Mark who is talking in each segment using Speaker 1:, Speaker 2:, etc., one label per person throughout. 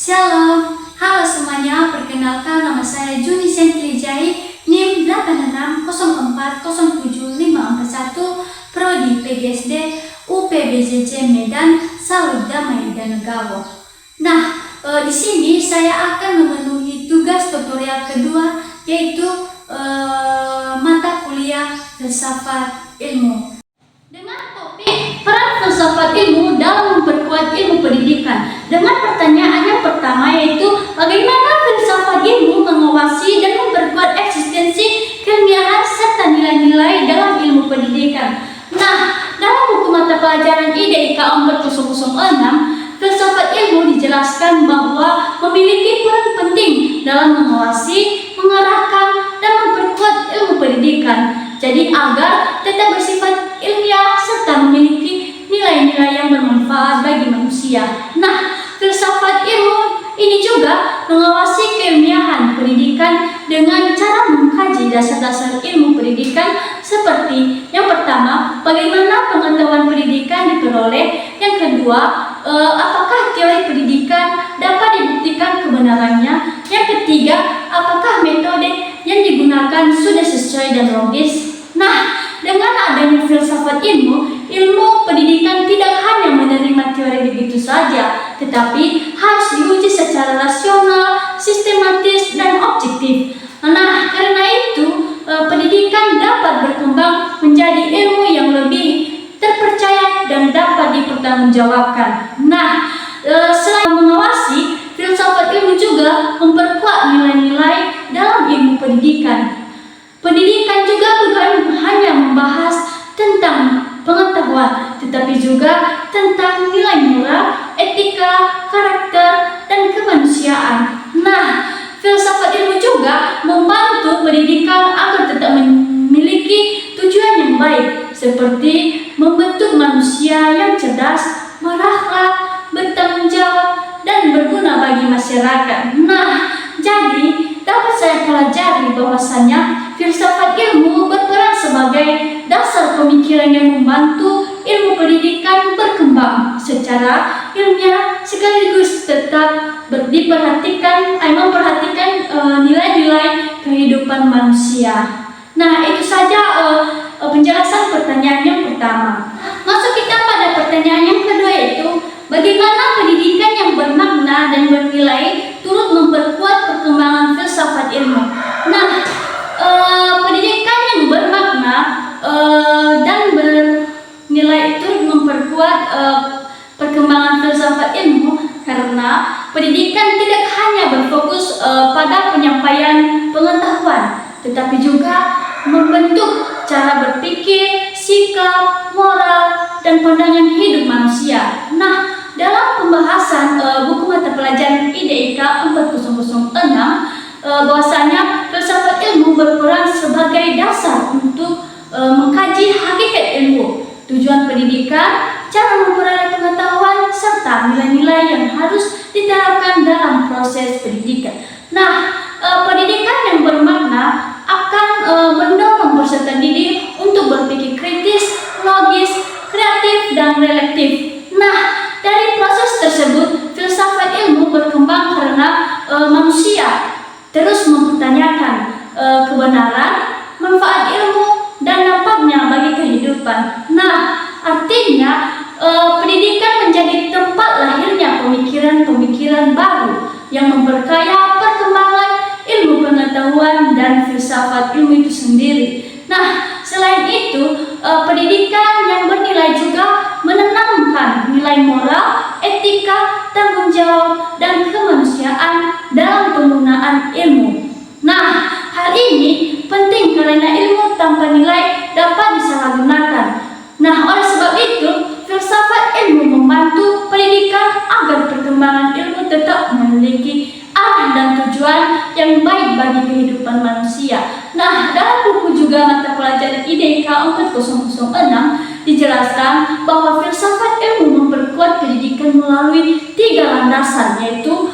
Speaker 1: Shalom, halo semuanya, perkenalkan nama saya Juni Sentrijai, NIM 8604075541, Prodi PGSD UPBJJ Medan, Salud Damai dan Negawo. Nah, di sini saya akan memenuhi tugas tutorial kedua, yaitu mata kuliah filsafat ilmu. Dengan topik peran filsafat ilmu dalam memperkuat ilmu pendidikan, dengan pertanyaan yang pertama yaitu bagaimana filsafat ilmu mengawasi dan memperkuat eksistensi keilmiahan serta nilai-nilai dalam ilmu pendidikan. Nah, dalam buku mata pelajaran IDIK 4006, filsafat ilmu dijelaskan bahwa memiliki peran penting dalam mengawasi, mengarahkan, dan memperkuat ilmu pendidikan. Jadi agar tetap bersifat ilmiah serta memiliki nilai-nilai yang bermanfaat bagi manusia. Nah, filsafat ilmu ini juga mengawasi keilmiahan pendidikan dengan cara mengkaji dasar-dasar ilmu pendidikan seperti yang pertama, bagaimana pengetahuan pendidikan diperoleh. Yang kedua, apakah teori pendidikan dapat dibuktikan kebenarannya. Yang ketiga, apakah metode yang digunakan sudah sesuai dan logis. Nah, dengan adanya filsafat ilmu pendidikan tidak hanya menerima teori begitu saja, tetapi harus diuji secara rasional, sistematis, dan objektif. Nah, karena itu pendidikan dapat berkembang menjadi ilmu yang lebih terpercaya dan dapat dipertanggungjawabkan. Nah, selain mengawasi, filsafat ilmu juga memperkuat nilai-nilai dalam ilmu pendidikan. Pendidikan juga bukan hanya membahas tentang pengetahuan, tetapi juga tentang nilai moral, etika, karakter, dan kemanusiaan. Nah, filsafat ilmu juga membantu pendidikan agar tetap memiliki tujuan yang baik, seperti membentuk manusia yang cerdas, berakhlak, bertanggung jawab, dan berguna bagi masyarakat. Nah, jadi dapat saya pelajari bahwasanya filsafat ilmu berperan sebagai dasar pemikiran yang membantu ilmu pendidikan berkembang secara ilmiah sekaligus tetap memperhatikan nilai-nilai kehidupan manusia. Nah, itu saja penjelasan pertanyaan yang pertama. Masuk kita pada pertanyaan yang kedua, yaitu bagaimana pendidikan yang bermakna dan bernilai turut memperkuat perkembangan filsafat ilmu. Nah, pendidikan yang bermakna dan bernilai turut memperkuat perkembangan filsafat ilmu karena pendidikan tidak hanya berfokus pada penyampaian pengetahuan, tetapi juga membentuk cara berpikir, sikap, moral, dan pandangan hidup manusia. Nah, dalam pembahasan buku mata pelajaran IDIK 4006, bahwasanya filsafat ilmu berperan sebagai dasar untuk mengkaji hakikat ilmu, tujuan pendidikan, cara memperoleh pengetahuan, serta nilai-nilai yang harus diterapkan dalam proses pendidikan. Nah, pendidikan yang bermakna akan mendorong peserta didik untuk berpikir kritis, logis, kreatif, dan reflektif. Nah, dari proses tersebut, filsafat ilmu berkembang karena manusia terus mempertanyakan kebenaran, manfaat ilmu, dan dampaknya bagi kehidupan. Nah, artinya pendidikan menjadi tempat lahirnya pemikiran-pemikiran baru yang memperkaya perkembangan ilmu pengetahuan dan filsafat ilmu itu sendiri. Nah, selain itu, pendidikan yang bernilai juga menanamkan nilai moral, etika, tanggung jawab, dan kemanusiaan dalam penggunaan ilmu. Nah, hal ini penting karena ilmu tanpa nilai dapat disalahgunakan. Nah, oleh sebab itu, filsafat ilmu membantu pendidikan agar perkembangan ilmu tetap memiliki arah dan tujuan yang baik bagi kehidupan manusia. Nah, dalam buku juga mata pelajaran IDIK 4006 dijelaskan bahwa filsafat ilmu memperkuat pendidikan melalui 3 landasan, yaitu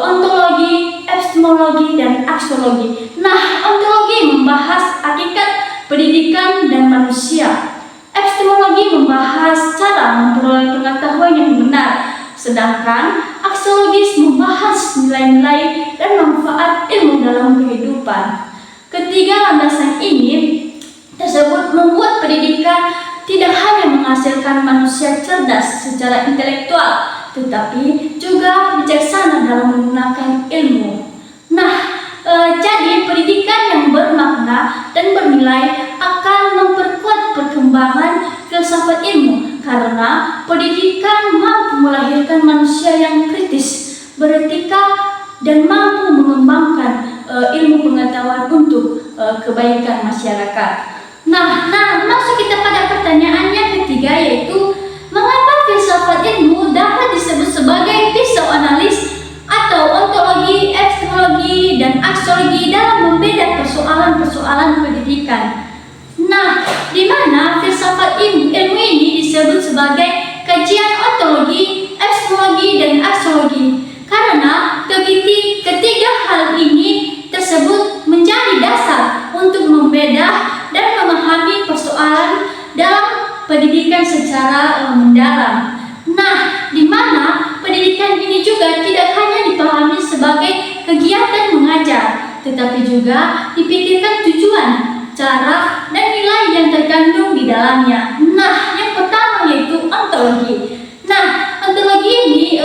Speaker 1: ontologi, epistemologi, dan aksiologi. Nah, ontologi membahas hakikat pendidikan dan manusia. Epistemologi membahas cara memperoleh pengetahuan yang benar, sedangkan aksiologi Aksiologis membahas nilai-nilai dan manfaat ilmu dalam kehidupan. Ketiga landasan ini tersebut membuat pendidikan tidak hanya menghasilkan manusia cerdas secara intelektual, tetapi juga bijaksana dalam menggunakan ilmu. Jadi pendidikan yang bermakna dan bernilai akan memperkuat perkembangan filsafat ilmu, karena pendidikan mampu melahirkan manusia yang kritis, beretika, dan mampu mengembangkan ilmu pengetahuan untuk kebaikan masyarakat. Masuk kita pada pertanyaan yang ketiga, yaitu mengapa filsafat ilmu dapat disebut sebagai pisau analis atau ontologi, epistemologi, dan aksiologi dalam membeda persoalan-persoalan pendidikan. Di mana filsafat ilmu ini disebut sebagai kajian ontologi, epistemologi, dan aksiologi, karena ketiga hal ini tersebut menjadi dasar untuk membeda dan memahami persoalan dalam pendidikan secara mendalam. Di mana pendidikan ini juga tidak hanya dipahami sebagai kegiatan mengajar, tetapi juga dipikirkan tujuan, cara, dan nilai yang terkandung di dalamnya. Yang pertama yaitu ontologi. Ontologi ini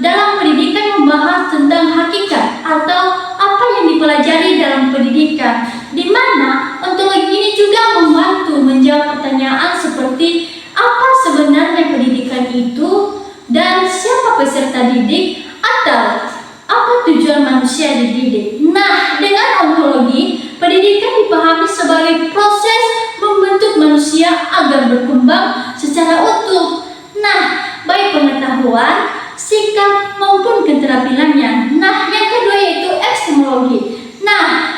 Speaker 1: dalam pendidikan membahas tentang hakikat atau apa yang dipelajari dalam pendidikan, di mana ontologi ini juga membantu menjawab pertanyaan seperti apa sebenarnya pendidikan itu, dan siapa peserta didik, atau apa tujuan manusia dididik. Dengan ontologi, pendidikan dipahami sebagai proses membentuk manusia agar berkembang secara utuh, baik pengetahuan, sikap, maupun keterampilannya. Yang kedua yaitu epistemologi.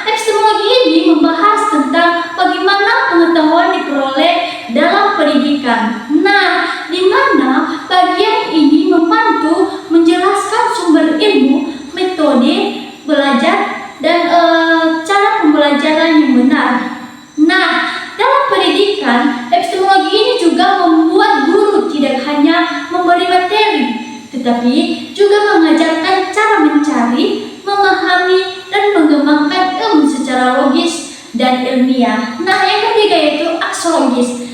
Speaker 1: Epistemologi ini membahas tentang bagaimana pengetahuan diperoleh dalam pendidikan. Di mana bagian ini membantu menjelaskan sumber ilmu, metode belajar, dan cara pembelajaran yang benar. Dalam pendidikan, epistemologi ini juga membuat guru tidak hanya memberi materi, tetapi juga mengajarkan cara mencari, memahami, dan mengembangkan ilmu secara logis dan ilmiah. Yang ketiga yaitu aksiologis.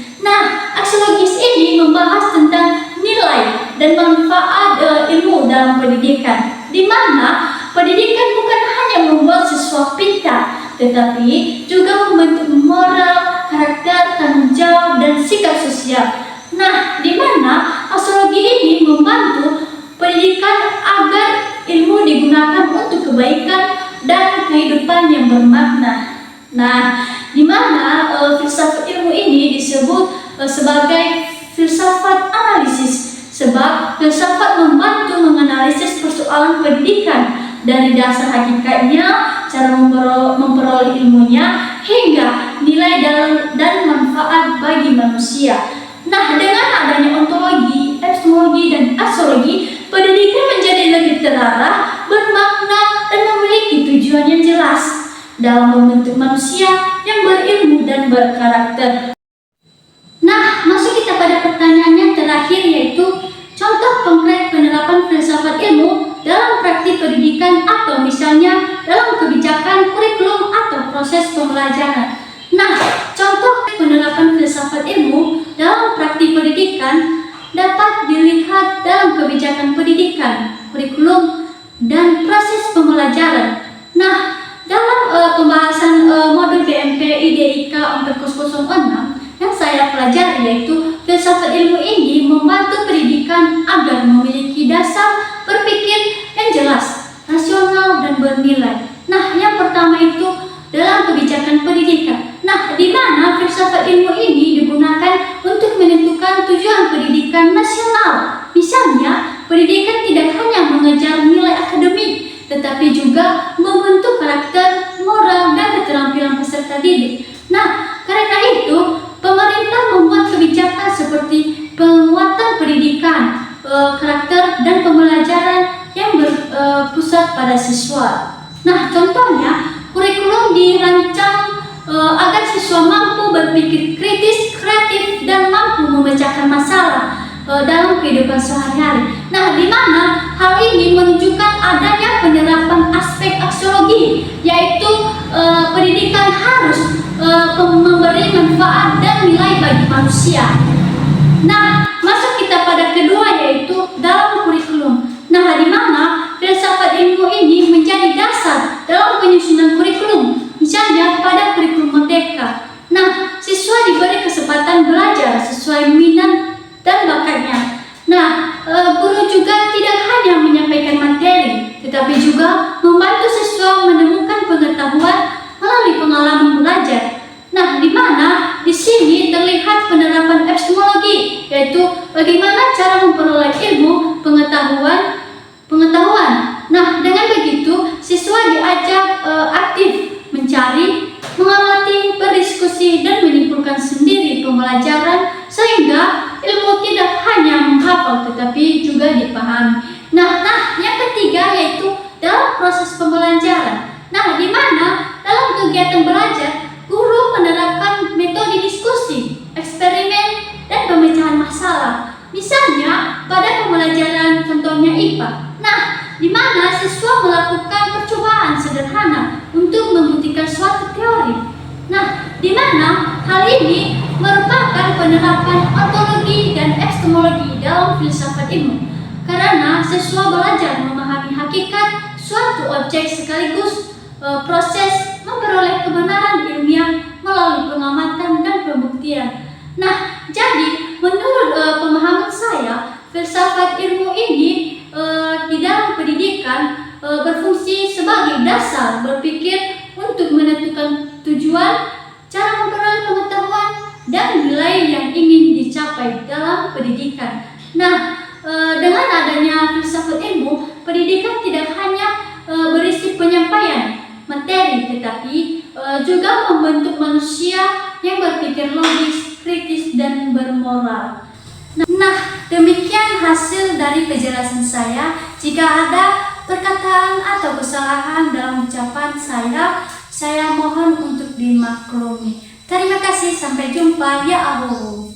Speaker 1: Aksiologis ini membahas tentang nilai dan manfaat ilmu dalam pendidikan, di mana pendidikan bukan hanya membuat siswa pintar, tetapi juga membentuk moral, karakter, tanggung jawab, dan sikap sosial. Di mana aksiologi ini membantu pendidikan agar ilmu digunakan untuk kebaikan dan kehidupan yang bermakna. Di mana filsafat ilmu ini disebut sebagai filsafat analisis, sebab filsafat membantu menganalisis persoalan pendidikan dari dasar hakikatnya, cara memperoleh ilmunya, hingga nilai dan manfaat bagi manusia. Dengan adanya ontologi, epistemologi, dan aksiologi, pendidikan menjadi lebih terarah, bermakna, dan memiliki tujuan yang jelas dalam membentuk manusia yang berilmu dan berkarakter. Masuk kita pada pertanyaan yang terakhir, yaitu contoh konkret penerapan filsafat ilmu dalam praktik pendidikan, atau misalnya dalam kebijakan, kurikulum, atau proses pembelajaran. Contoh penerapan filsafat ilmu dalam praktik pendidikan dapat dilihat dalam kebijakan pendidikan, kurikulum, dan proses pembelajaran. Dalam pembahasan modul BMP IDIK 4006 yang saya pelajari, yaitu filsafat ilmu ini membantu pendidikan agar memiliki dasar berpikir yang jelas, rasional, dan bernilai. Yang pertama itu dalam kebijakan pendidikan. Di mana filsafat ilmu ini digunakan untuk menentukan tujuan pendidikan nasional. Misalnya, pendidikan tidak hanya mengejar nilai akademik, tetapi juga membentuk karakter, moral, dan keterampilan peserta didik. Karena itu, pemerintah membuat kebijakan seperti penguatan pendidikan, karakter, dan pembelajaran yang berpusat pada siswa. Contohnya, kurikulum dirancang agar siswa mampu berpikir kritis, kreatif, dan mampu memecahkan masalah dalam kehidupan sehari-hari. Di mana hal ini manusia. Nah, masuk kita pada kedua, yaitu dalam kurikulum. Nah, di mana filsafat ilmu ini menjadi dasar dalam penyusunan kurikulum, misalnya pada kurikulum merdeka. Nah, siswa diberi kesempatan belajar sesuai minat dan bakatnya. Nah, guru juga tidak hanya menyampaikan materi, tetapi juga membantu siswa menemukan pengetahuan melalui pengalaman belajar. Nah, di mana di sini terlihat penerapan epistemologi, yaitu bagaimana cara memperoleh ilmu, pengetahuan. Nah, dengan begitu siswa diajak aktif mencari, mengamati, berdiskusi, dan menyimpulkan sendiri pembelajaran sehingga ilmu tidak hanya menghafal tetapi juga dipahami. Nah, yang ketiga yaitu dalam proses pembelajaran. Nah, di mana dalam kegiatan belajar guru menerapkan metode diskusi, eksperimen, dan pemecahan masalah. Misalnya pada pembelajaran contohnya IPA. Nah, di mana siswa melakukan percobaan sederhana untuk membuktikan suatu teori. Nah, di mana hal ini merupakan penerapan ontologi dan epistemologi dalam filsafat ilmu. Karena siswa belajar memahami hakikat suatu objek sekaligus proses memperoleh kebenaran ilmiah melalui pengamatan dan pembuktian. Nah, jadi menurut pemahaman saya, filsafat ilmu ini di dalam pendidikan berfungsi sebagai dasar berpikir untuk menentukan tujuan, cara memperoleh pengetahuan, dan nilai yang ingin dicapai dalam pendidikan. Nah, dengan adanya filsafat ilmu, pendidikan tidak hanya berisi penyampaian materi, tetapi juga membentuk manusia yang berpikir logis, kritis, dan bermoral. Nah, demikian hasil dari penjelasan saya. Jika ada perkataan atau kesalahan dalam ucapan saya mohon untuk dimaklumi. Terima kasih, sampai jumpa ya Allah.